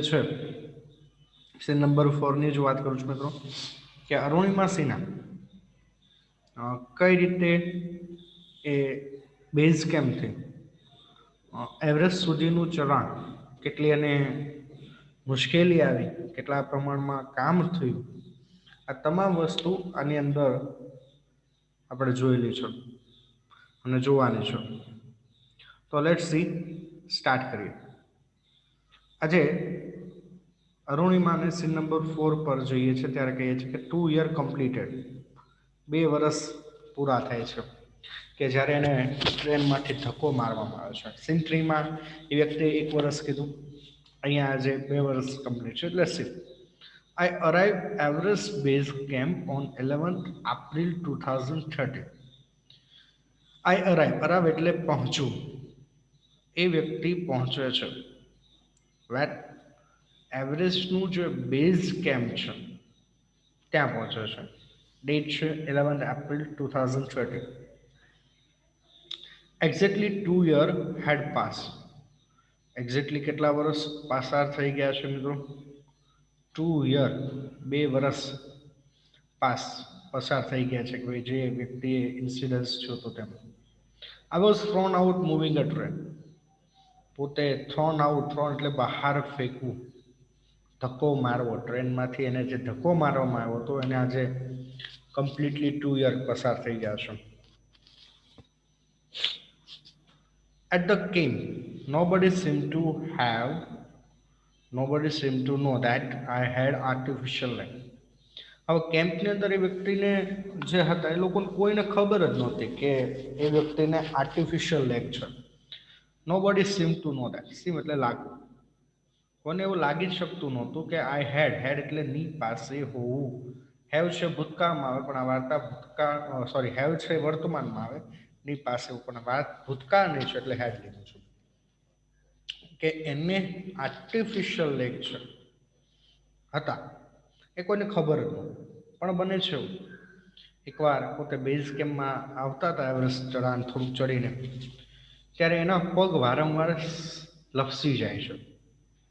છે scene number 4 ની જો વાત કરું છું મિત્રો કે અરુણિમા સિન્હા કઈ રીતે એ બેઝ કેમ્પથી એવરેસ્ટ સુધીનું ચઢાણ કેટલી અને મુશ્કેલી આવી, કેટલા પ્રમાણમાં કામ થયું, આ તમામ વસ્તુ આની અંદર આપણે જોયેલી છે અને જોવાની છે. તો લેટ્સ સી, સ્ટાર્ટ કરીએ. આજે અરુણિમાને સીન નંબર 4 પર જોઈએ છે ત્યારે કહીએ છીએ કે 2 યર કમ્પ્લીટેડ, 2 વર્ષ પૂરા થાય છે કે જ્યારે એને ટ્રેનમાંથી ધક્કો મારવામાં આવે છે. સીન 3માં એ વ્યક્તિએ 1 વર્ષ કીધું, અહીંયા આજે 2 વર્ષ કમ્પ્લીટ છે. એટલે C I arrived Everest Base Camp on 11th April 2013. arrive એટલે પહોંચવું, એ વ્યક્તિ પહોંચે છે વેટ એવરેસ્ટનું જે બેઝ કેમ્પ છે ત્યાં પહોંચે છે. ડેટ છે 11 એપ્રિલ 2013. એક્ઝેક્ટલી 2 યર હેડ પાસ. એક્ઝેક્ટલી કેટલા વર્ષ પાસાર થઈ ગયા છે મિત્રો? 2 યર, 2 વર્ષ પસાર થઈ ગયા છે કે ભાઈ જે વ્યક્તિએ ઇન્સિડન્સ થયો હતો તેમાં. I was thrown out moving a train. પોતે થ્રોન એટલે બહાર ફેંકવું, ધક્કો મારવો. ટ્રેનમાંથી એને જે ધક્કો મારવામાં આવ્યો હતો એને આજે કમ્પ્લીટલી 2 યર પસાર થઈ ગયા છે. At the camp, nobody seemed to know that I had artificial leg. હવે કેમ્પની અંદર એ વ્યક્તિને જે હતા એ લોકોને કોઈને ખબર જ નહોતી કે એ વ્યક્તિને આર્ટિફિશિયલ લેગ છે. Nobody seem to know that. Seem એટલે લાગવું. કોને એવું લાગી શકતું નહોતું કે આઈ હેડ એટલે ની પાસે હોવું. હેવ છે ભૂતકાળમાં આવે પણ આ વાર્તા હેવ છે વર્તમાનમાં આવે, ની પાસે પણ વાત ભૂતકાળની છે એટલે હેડ લીધું છે કે એને આર્ટિફિશિયલ લેગ છે હતા. એ કોઈને ખબર જ નહોતી. પણ બને છે એવું, એકવાર પોતે બેઝ કેમ્પમાં આવતા હતા એવરેસ્ટ ચઢાણ થોડુંક ચડીને, ત્યારે એના પગ વારંવાર લપસી જાય છે.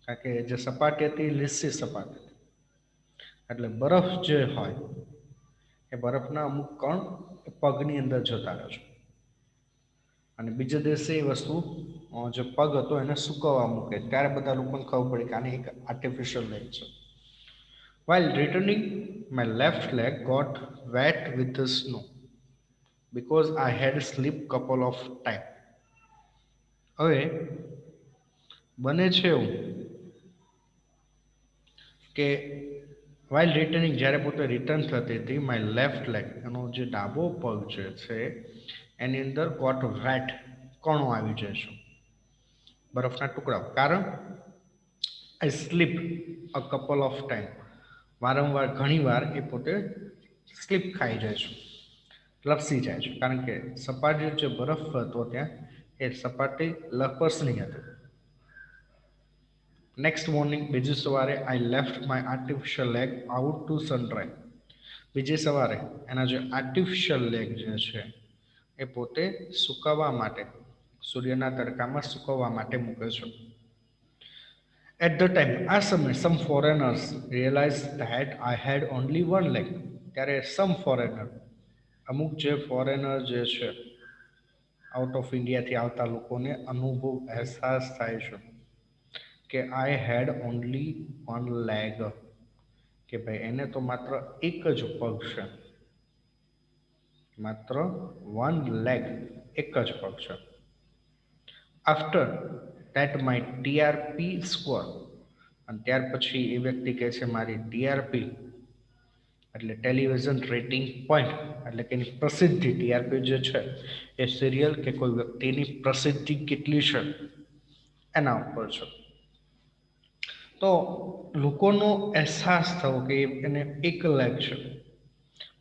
કારણ કે જે સપાટી હતી લીસી સપાટી હતી, એટલે બરફ જે હોય એ બરફના અમુક કણ એ પગની અંદર જતા રહે છે અને બીજા દિવસે એ વસ્તુ જે પગ હતો એને સૂકવવા મૂકે. ત્યારે બધા લોકોને ખબર પડી કે આની એક આર્ટિફિશિયલ લેગ છે. While returning, my left leg got wet with the snow because I had slept couple of times. હવે બને છે એવું કે વાઇલ રિટર્નિંગ, જ્યારે પોતે રિટર્ન થતી હતી, માય લેફ્ટ લેગ, એનો જે ડાબો પગ જે છે એની અંદર ગોટ વેટ, કણો આવી જાય છે, બરફના ટુકડાઓ. કારણ આઈ slip a couple of time, વારંવાર ઘણીવાર એ પોતે સ્લીપ ખાઈ જાય છે, લપસી જાય છે. કારણ કે સપાટી જે બરફ હતો ત્યાં એ સપાટી લપસણી હતી. નેક્સ્ટ મોર્નિંગ, બીજી સવારે, I left my artificial leg out to sunrise. બીજી સવારે એના જે આર્ટિફિશિયલ લેગ જે છે એ પોતે સુકવવા માટે, સૂર્યના તડકામાં સુકવવા માટે મૂકે છે. એટ ધ ટાઈમ, આ સમયે, some foreigners realise that I had only one leg. ત્યારે સમ ફોરેનર, અમુક જે ફોરેનર જે છે આઉટ ઓફ ઇન્ડિયાથી આવતા લોકોને અહેસાસ થાય છે કે આઈ હેડ ઓનલી વન લેગ, કે ભાઈ એને તો માત્ર એક જ પગ છે, માત્ર વન લેગ, એક જ પગ છે. After that my TRP score, અને ત્યાર પછી એ વ્યક્તિ કહે છે મારી ટીઆરપી એટલે ટેલિવિઝન રેટિંગ પોઈન્ટ, એટલે કે એની પ્રસિદ્ધિ, ટીઆરપી જે છે એ સિરિયલ કે કોઈ વ્યક્તિની પ્રસિદ્ધિ કેટલી છે એના ઉપર છે. તો લોકોનો અહેસાસ થયો કે એને એક લેગ છે,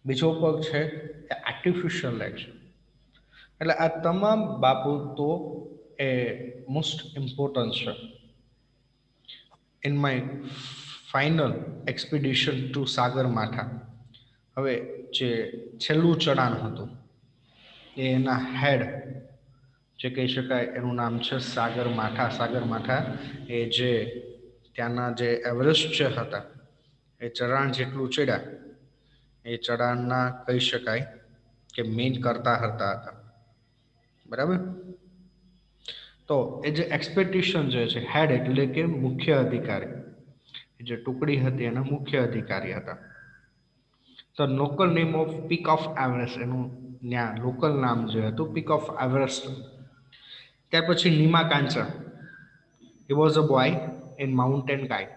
બીજો પગ છે એ આર્ટિફિશિયલ લેગ છે. એટલે આ તમામ બાબતો એ મોસ્ટ ઇમ્પોર્ટન્ટ છે in my final expedition to Sagarmatha. હવે જે છેલ્લું ચઢાણ હતું એ એના હેડ જે કહી શકાય એનું નામ છે સાગરમાથા. સાગરમાથા એ જે ત્યાંના જે એવરેસ્ટ જે હતા એ ચઢાણ જેટલું ચડ્યા, એ ચઢાણના કહી શકાય કે મેઇન કરતા હતા. બરાબર. તો એ જે એક્સપેડિશન જે છે, હેડ એટલે કે મુખ્ય અધિકારી, જે ટુકડી હતી એના મુખ્ય અધિકારી હતા. તો local name off peak of Everest, એનું ત્યાં લોકલ નામ જે હતું પીક ઓફ એવરેસ્ટ. ત્યાર પછી Nima Kancha, he was a boy in mountain guide.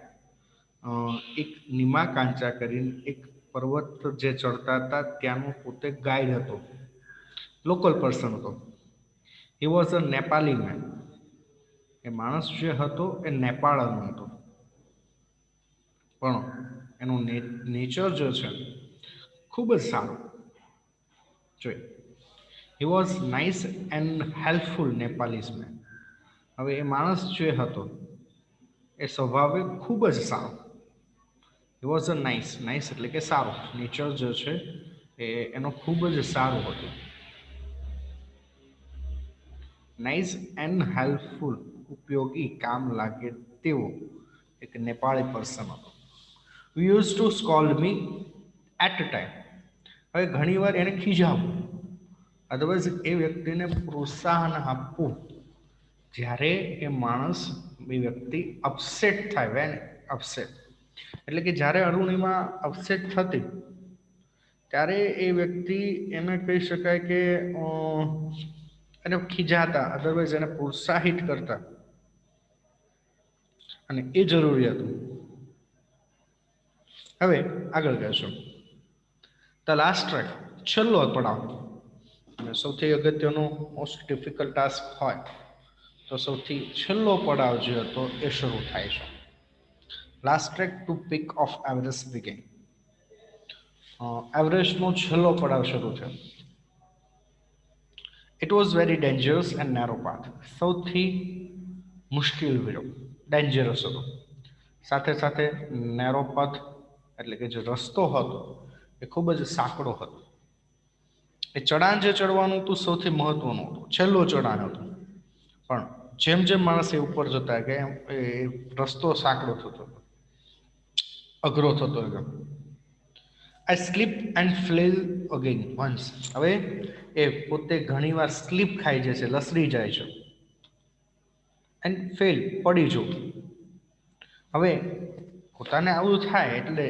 એક નીમા કાંચા કરીને એક પર્વત જે ચડતા હતા ત્યાંનો પોતે ગાઈડ હતો, લોકલ પર્સન હતો. He was a Nepali man. એ માણસ જે હતો એ નેપાળનો હતો, પણ એનું નેચર જે છે ખૂબ જ સારું. જોઈ, he was nice and helpful Nepalese man. હવે એ માણસ જે હતો એ સ્વભાવે ખૂબ જ સારો. હી વોઝ અ નાઇસ, નાઇસ એટલે કે સારું. નેચર જે છે એ એનો ખૂબ જ સારું હતું. નાઇસ એન્ડ હેલ્પફુલ, ઉપયોગી, કામ લાગે તેવો એક નેપાળી પર્સન હતો. Use to scold me at a time. હવે ઘણીવાર એને ખીજાવું, અધરવાઇઝ એ વ્યક્તિને પ્રોત્સાહન આપવું જ્યારે એ માણસ, એ વ્યક્તિ અપસેટ થાય. વેન અપસેટ એટલે કે જ્યારે અરુણિમા અપસેટ થતી ત્યારે એ વ્યક્તિ એને કહી શકાય કે એને ખીજાતા, અધરવાઇઝ એને પ્રોત્સાહિત કરતા, અને એ જરૂરી હતું. હવે આગળ કહેશું ધ લાસ્ટ ટ્રેક, છેલ્લો પડાવ. અને સૌથી અગત્યનો મોસ્ટ ડિફિકલ્ટ ટાસ્ક હોય તો સૌથી છેલ્લો પડાવ જે હતો એ શરૂ થાય છે. Last trek to peak of Everest begin. એવરેસ્ટનો છેલ્લો પડાવ શરૂ થયો. It was very dangerous and narrow path. સૌથી મુશ્કેલ વિડો, ડેન્જરસ હતો, સાથે સાથે નેરો પાથ એટલે કે જે રસ્તો હતો એ ખૂબ જ સાંકડો હતો. એ ચઢાણ જે ચડવાનું હતું સૌથી મહત્વનું હતું, છેલ્લું ચઢાણ હતું. પણ જેમ જેમ માણસ એ ઉપર જતા કે એ રસ્તો સાંકડો થતો હતો, અઘરો થતો ગયો. I slip and fell again once. હવે એ પોતે ઘણીવાર સ્લીપ ખાઈ જાય છે, લસરી જાય છે, એન્ડ ફેલ, પડી જવું. હવે પોતાને આવું થાય એટલે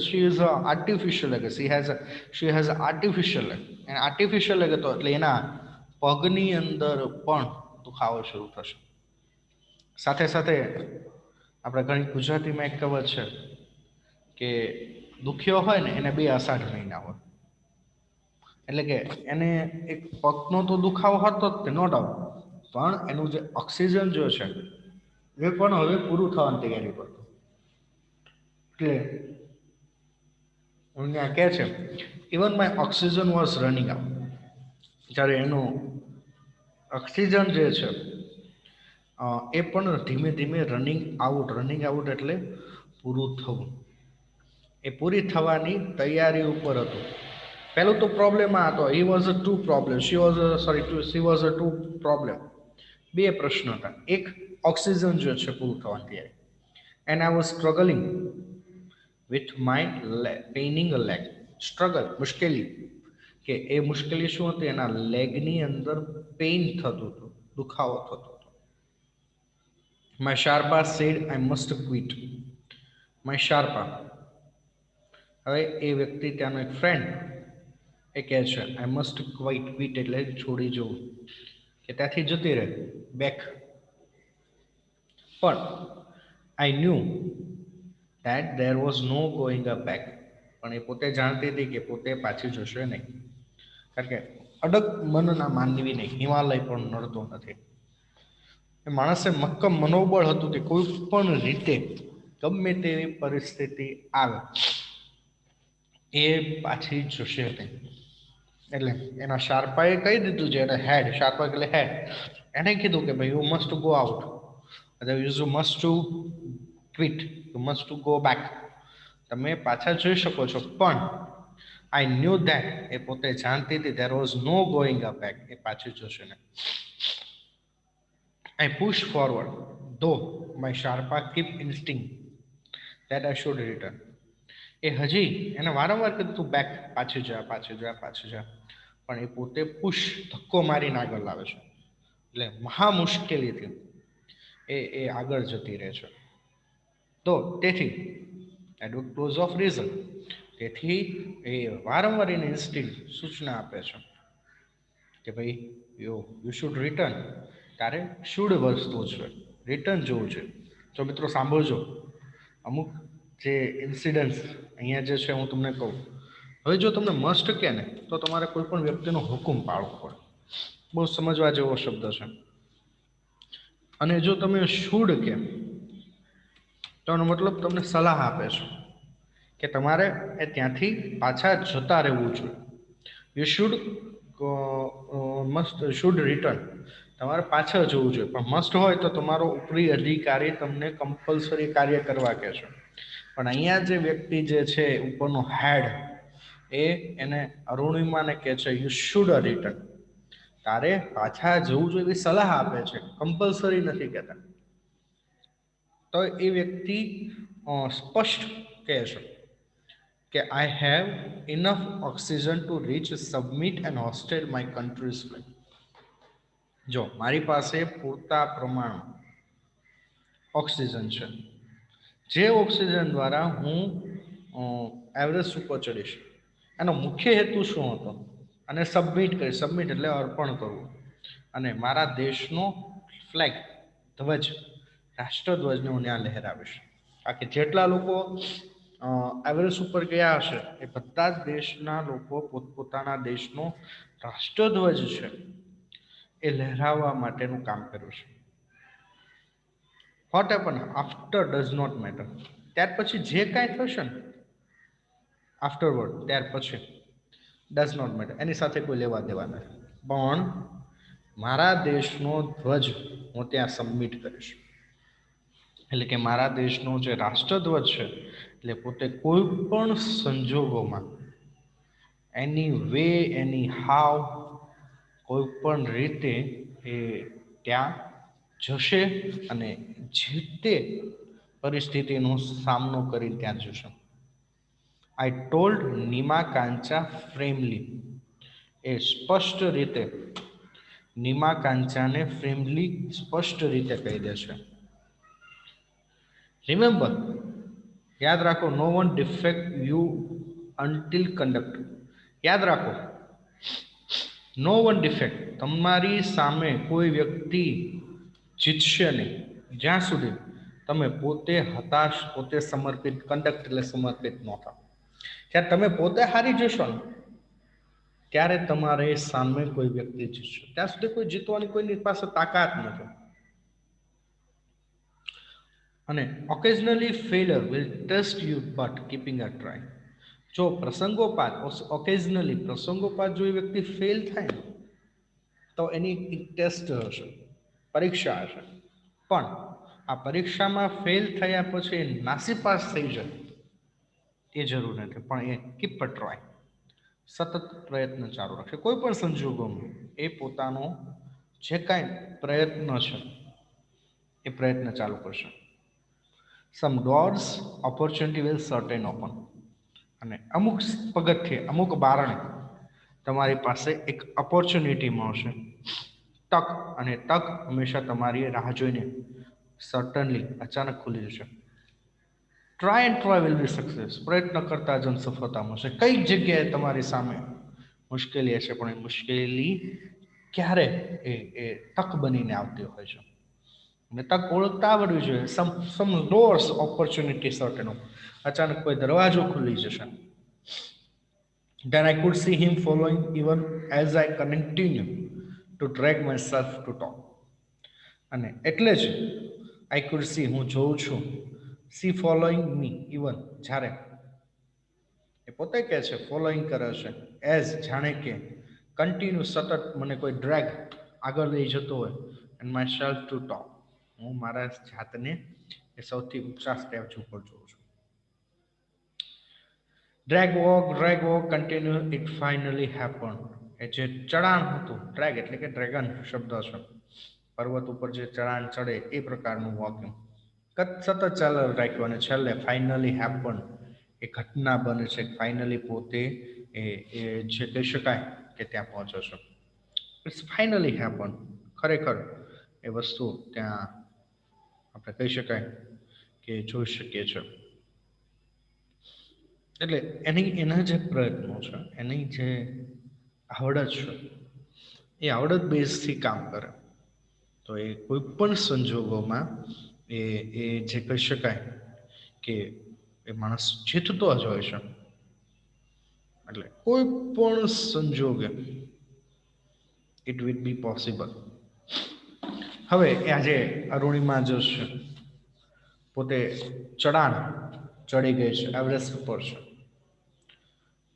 she is artificial leg, she has artificial leg. એને આર્ટિફિશિયલ લેગ હતો એટલે એના પગની અંદર પણ દુખાવો શરૂ થશે. સાથે સાથે આપણે ઘણી ગુજરાતીમાં એક કહેવત છે કે દુખ્યો હોય ને એને બે અષાઢ મહિના હોય. એટલે કે એને એક પગનો તો દુખાવો હતો જ નો ડાઉટ, પણ એનું જે ઓક્સિજન જો છે એ પણ હવે પૂરું થવાની તૈયારી પર. એટલે અહીંયા કહે છે even my oxygen was running out. જ્યારે એનું ઓક્સિજન જે છે એ પણ ધીમે ધીમે રનિંગ આઉટ એટલે પૂરું થવું, એ પૂરી થવાની તૈયારી ઉપર હતું. પહેલું તો પ્રોબ્લેમ આ હતો, he was a two problem, she was a two problem. બે પ્રશ્ન હતા. એક, ઓક્સિજન જે છે પૂરું થવાની તૈયારી, and I was struggling with my paining a leg. Struggle, મુશ્કેલી, કે એ મુશ્કેલી શું હતી, એના લેગની અંદર પેઇન થતું હતું, દુખાવો થતો હતો. My Sherpa said I must quit. My Sherpa, હવે એ વ્યક્તિ ત્યાંનો એક ફ્રેન્ડ એ કહે છે આઈ મસ્ટ ક્વિટ એટલે છોડી જવું, કે ત્યાંથી જતી રહે, બેક. પણ I knew that there was no going a back. પણ એ પોતે જાણતી હતી કે પોતે પાછી જશે નહીં, કારણ કે અડગ મનના માનવીને હિમાલય પણ નડતો નથી. એ માણસે મક્કમ મનોબળ હતું કે કોઈ પણ રીતે ગમે તેવી પરિસ્થિતિ આવે એ પાછી જશે નહીં. એટલે એના શાર્પાએ કહી દીધું છે, એને હેડ, શાર્પા એટલે હેડ, એને કીધું કે ભાઈ you must go out, you must to quit, you must to go back. તમે પાછા જઈ શકો છો, પણ આઈ ન્યૂ ધેટ, એ પોતે જાણતી હતી there was no going a back, એ પાછી જશે ને. I push forward, though my Sherpa keep insisting that I should return. એ હજી એને વારંવાર કીધું તું બેક, પાછી જા પાછી જા પાછી જા, પણ એ પોતે પુશ ધક્કો મારીને આગળ લાવે છે. એટલે મહા મુશ્કેલીથી એ આગળ જતી રહે છે. તો તેથી એડવોક ક્લોઝ ઓફ રીઝન, તેથી એ વારંવાર એને ઇન્સ્ટિંક્ટ સૂચના આપે છે કે ભાઈ યુ શુડ રિટર્ન, તારે શુડ વસ્તુ છે, રિટર્ન જોવું છે. જો મિત્રો સાંભળજો, અમુક જે ઇન્સિડન્ટ્સ અહીંયા જે છે હું તમને કહું. હવે જો તમને મસ્ટ કહે ને તો તમારે કોઈ પણ વ્યક્તિનો હુકમ પાળવો પડે, બહુ સમજવા જેવો શબ્દ છે. અને જો તમે શુડ કે તો એનો મતલબ તમને સલાહ આપે છે કે તમારે એ ત્યાંથી પાછા જતા રહેવું જોઈએ. યુ શુડ શુડ રિટર્ન, તમારે પાછળ જવું જોઈએ. પણ મસ્ટ હોય તો તમારો ઉપરી અધિકારી તમને કમ્પલસરી કાર્ય કરવા કહે છે. પણ અહીંયા જે વ્યક્તિ જે છે ઉપરનો હેડ, એને અરુણિમાને કહે છે યુ શુડ રિટર્ન, તારે પાછા જવું જોઈએ એવી સલાહ આપે છે, કમ્પલસરી નથી કહેતા. તો એ વ્યક્તિ સ્પષ્ટ કહે છે કે I have enough oxygen to reach submit and hosted my countries flag. જો મારી પાસે પૂરતા પ્રમાણ ઓક્સિજન છે, જે ઓક્સિજન દ્વારા હું એવરેસ્ટ ઉપર ચડીશ. એનો મુખ્ય હેતુ શું હતો? અને સબમિટ કરી, સબમિટ એટલે અર્પણ કરવું, અને મારા દેશનો ફ્લેગ, ધ્વજ, રાષ્ટ્રધ્વજને હું ત્યાં લહેરાવીશ. બાકી જેટલા લોકો એવરેસ્ટ ઉપર ગયા હશે એ બધા જ દેશના લોકો પોતપોતાના દેશનો રાષ્ટ્રધ્વજ છે એ લહેરાવવા માટેનું કામ કર્યું છે. What happen after does not matter, ત્યાર પછી જે કાંઈ થશે ને આફ્ટરવર્ડ, ત્યાર પછી ડઝ નોટ મેટર, એની સાથે કોઈ લેવા દેવા નથી. પણ મારા દેશનો ધ્વજ હું ત્યાં સબમિટ કરીશ. એટલે કે મારા દેશનો જે રાષ્ટ્રધ્વજ છે એટલે પોતે કોઈ પણ સંજોગોમાં, એની વે એની હાવ, કોઈ પણ રીતે એ ત્યાં જશે અને જે તે પરિસ્થિતિનો સામનો કરી ત્યાં જશે. આઈ ટોલ્ડ નીમા કાંચા ફ્રેમલી, એ સ્પષ્ટ રીતે નીમા કાંચાને ફ્રેમલી સ્પષ્ટ રીતે કહી દે છે. રિમેમ્બર, યાદ રાખો, no one defect you until conduct. યાદ રાખો, નો વન ડિફેક્ટ, તમારી સામે કોઈ વ્યક્તિ જીતશે નહીં જ્યાં સુધી તમે પોતે હતાશ, પોતે સમર્પિત, કન્ડક્ટ એટલે સમર્પિત ન થાવ. જ્યારે તમે પોતે હારી જશો ને ત્યારે તમારે સામે કોઈ વ્યક્તિ જીતશે, ત્યાં સુધી કોઈ જીતવાની કોઈની પાસે તાકાત નથી. અને occasionally failure will test you but keeping a try. જો પ્રસંગોપાત, ઓકેઝનલી પ્રસંગોપાત જો એ વ્યક્તિ ફેલ થાય ને તો એની એક ટેસ્ટ હશે, પરીક્ષા હશે. પણ આ પરીક્ષામાં ફેલ થયા પછી નાસીપાસ થઈ જાય એ જરૂર નથી, પણ એ કીપ અ ટ્રાય, સતત પ્રયત્ન ચાલુ રાખશે. કોઈ પણ સંજોગોમાં એ પોતાનો જે કાંઈ પ્રયત્ન છે એ પ્રયત્ન ચાલુ કરશે. Some doors opportunity will certain open, અને અમુક પગથિયે, અમુક બારણે તમારી પાસે એક ઓપોર્ચ્યુનિટી મળશે, તક, અને તક હંમેશા તમારી રાહ જોઈને સર્ટનલી અચાનક ખુલી જશે. Try and try will be success, પ્રયત્ન કરતા જ સફળતા મળશે. કઈ જગ્યાએ તમારી સામે મુશ્કેલી હશે, પણ એ મુશ્કેલી ક્યારે એ તક બનીને આવતી હોય છે. અને તક ઓળખતા આવડવી જોઈએ. સમ ડોર્સ ઓપોર્ચ્યુનિટી સર્ટેન, અચાનક કોઈ દરવાજો ખુલી જશે. Then I could see him following even as I continue to drag myself to talk. અને એટલે જ આઈ કુડ સી, હું જોઉં છું, સી ફોલોઈંગ મી, ઇવન જ્યારે એ પોતે કહે છે ફોલોઈંગ કરે છે, એઝ જાણે કે, કન્ટિન્યુ સતત મને કોઈ ડ્રેગ આગળ લઈ જતો હોય, એન્ડ માય સેલ્ફ ટુ ટોપ, હું મારા જાતને એ સૌથી ઊંચા સ્ટેજ ઉપર જોઉં છું. Drag walk continue, it finally happen. એ જે ચડાણ હતું, ડ્રેગ એટલે કે ડ્રેગન શબ્દ છે, પર્વત ઉપર જે ચઢાણ ચડે એ પ્રકારનું વોકિંગ સતત ચાલુ રાખ્યું અને છેલ્લે ફાઇનલી હેપન, એ ઘટના બને છે, ફાઇનલી પોતે એ જે કહી શકાય કે ત્યાં પહોંચો છો. It's finally happen. ખરેખર એ વસ્તુ ત્યાં આપણે કહી શકાય કે જોઈ શકીએ છીએ. એટલે એના જે પ્રયત્નો છે, એની જે આવડત છે, એ આવડત બેઝથી કામ કરે તો એ કોઈ પણ સંજોગોમાં એ જે કહી શકાય કે એ માણસ જીતતો જ હોય છે. એટલે કોઈ પણ સંજોગે ઇટ વિલ બી પોસિબલ. હવે આજે અરુણિમા જો છે પોતે ચઢાણ ચડી ગઈ છે, એવરેસ્ટ ઉપર છે.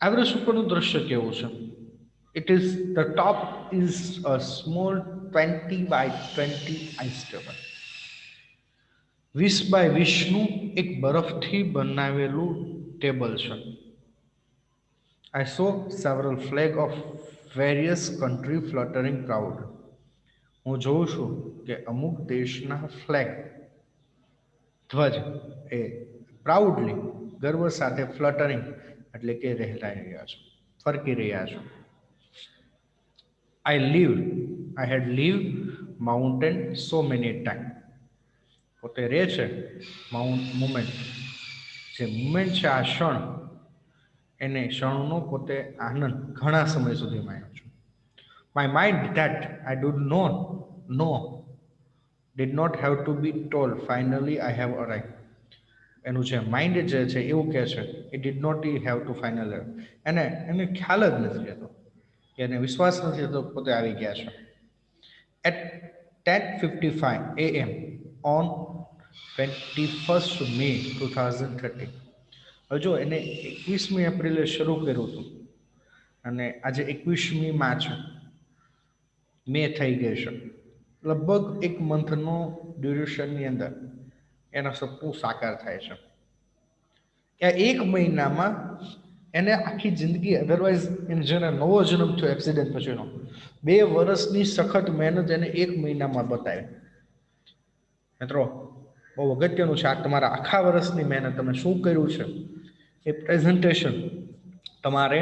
એવરેસ્ટ ઉપરનું દ્રશ્ય કેવું છે? It is the top is a small 20 by 20 ice table. 20 by 20નું એક બરફથી બનાવેલું ટેબલ છે. I saw several flags of various country fluttering proud. હું જોઉં છું કે અમુક દેશના ફ્લેગ ધ્વજ એ પ્રાઉડલી ગર્વ સાથે ફ્લટરિંગ એટલે કે લહેરાઈ રહ્યા છે, ફરકી રહ્યા છે. I had lived mountain so many times. પોતે રહે છે મુમેન્ટ, જે મુમેન્ટ છે આ ક્ષણ, એને ક્ષણનો પોતે આનંદ ઘણા સમય સુધી માણ્યો છું. My mind that I do not know did not have to be told. Finally I have arrived. એનું જે માઇન્ડ જે છે એવું કહે છે it did not have to finally. એને ખ્યાલ જ નથી રહેતો, એને વિશ્વાસ નથી થતો પોતે આવી ગયા છે. At 10:55 AM on 21st May 2030. હવે જો એને 21મી એપ્રિલે શરૂ કર્યું હતું અને આજે 21મી માર્ચ મે થઈ ગઈ છે. લગભગ એક મંથનો ડ્યુરેશનની અંદર એના સપનું સાકાર થાય છે. ત્યાં એક મહિનામાં એને આખી જિંદગી, અધરવાઇઝ એને જેને નવો જન્મ થયો એક્સિડન્ટ પછીનો, 2 વર્ષની સખત મહેનત એને એક મહિનામાં બતાવી. મિત્રો બહુ અગત્યનું છે આ તમારા આખા વર્ષની મહેનત તમે શું કર્યું છે એ પ્રેઝન્ટેશન તમારે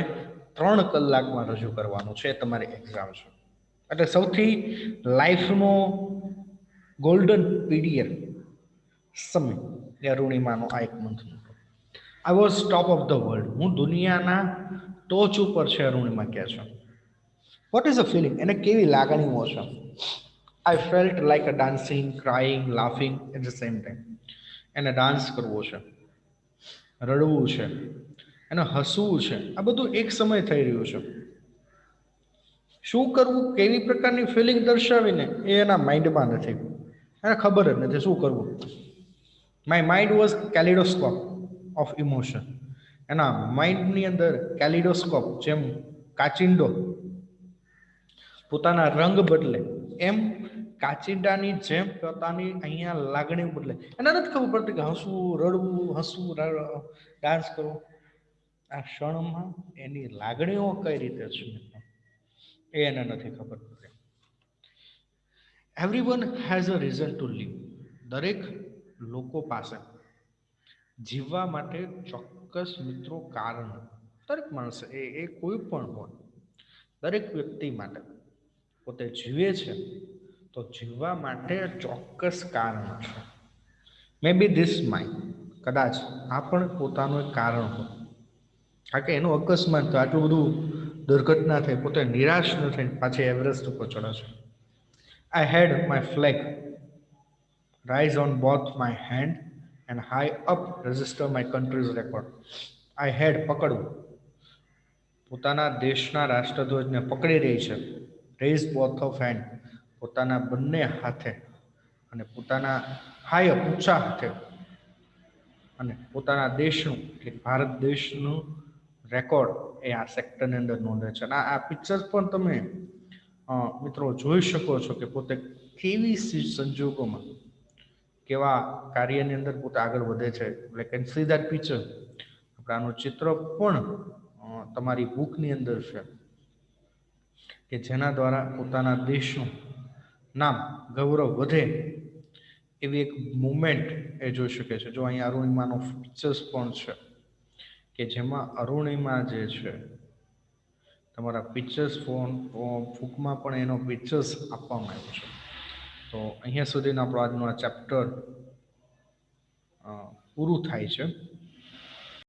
3 કલાકમાં રજૂ કરવાનું છે. તમારી એક્ઝામ છે એટલે સૌથી લાઈફનો ગોલ્ડન પીરિયડ સમય એ અરુણિમાનો આ એક મંથનો. I was top of the world. હું દુનિયાના ટોચ ઉપર છે અરુણિમા કહે છે. What is a feeling? એને કેવી લાગણીઓ છે? I felt like a dancing, crying, laughing at the same time. એને ડાન્સ કરવો છે, રડવું છે, એને હસવું છે, આ બધું એક સમય થઈ રહ્યું છે. શું કરવું, કેવી પ્રકારની ફિલિંગ દર્શાવીને એ એના માઇન્ડમાં નથી, એને ખબર જ નથી શું કરવું. My mind was kaleidoscope of emotion. એના માઇન્ડની અંદર કેલિડોસ્કોપ, જેમ કાચિંડો પોતાના રંગ બદલે એમ કાચિંડાની જેમ પોતાની અહીંયા લાગણી બદલે. એને નથી ખબર પડતી કે હસવું, રડવું, હસવું, ડાન્સ કરવું. આ ક્ષણમાં એની લાગણીઓ કઈ રીતે છે એ એને નથી ખબર પડતી. Everyone has a reason to leave. દરેક લોકો પાસે જીવવા માટે ચોક્કસ મિત્રો કારણ, દરેક માણસ એ કોઈ પણ હોય, દરેક વ્યક્તિ માટે પોતે જીવે છે તો જીવવા માટે ચોક્કસ કારણ છે. મે બી ધીસ માય, કદાચ આ પણ પોતાનું એક કારણ હોય. કારણ કે એનું અકસ્માત તો આટલું બધું દુર્ઘટના થઈ, પોતે નિરાશ ન થઈને પાછી એવરેસ્ટ ઉપર ચડે છે. I had my flag raise on both my hand and high up register my country's record. I had પકડવું, પોતાના દેશના રાષ્ટ્રધ્વજને પકડી રહી છે. રેઝ બોથ ઓફ હેન્ડ, પોતાના બંને હાથે, અને પોતાના હાઈ અપ ઊંચા હાથે, અને પોતાના દેશનું એટલે ભારત દેશનું રેકોર્ડ એ આ સેક્ટરની અંદર નોંધે છે. અને આ પિક્ચર્સ પણ તમે મિત્રો જોઈ શકો છો કે પોતે કેવી સંજોગોમાં કેવા કાર્યની અંદર પોતે આગળ વધે છે. એટલે કેન સી દેટ પિક્ચર. આપણે આનું ચિત્ર પણ તમારી બુકની અંદર છે કે જેના દ્વારા પોતાના દેશનું નામ ગૌરવ વધે એવી એક મુમેન્ટ એ જોઈ શકે છે. જો અહીંયા અરુણિમાનો પિક્ચર્સ પણ છે કે જેમાં અરુણિમા જે છે તમારા પિક્ચર્સ બુકમાં પણ એનો પિક્ચર્સ આપવામાં આવ્યો છે. તો અહીંયા સુધીનો આપણો આજનો આ ચેપ્ટર પૂરું થાય છે.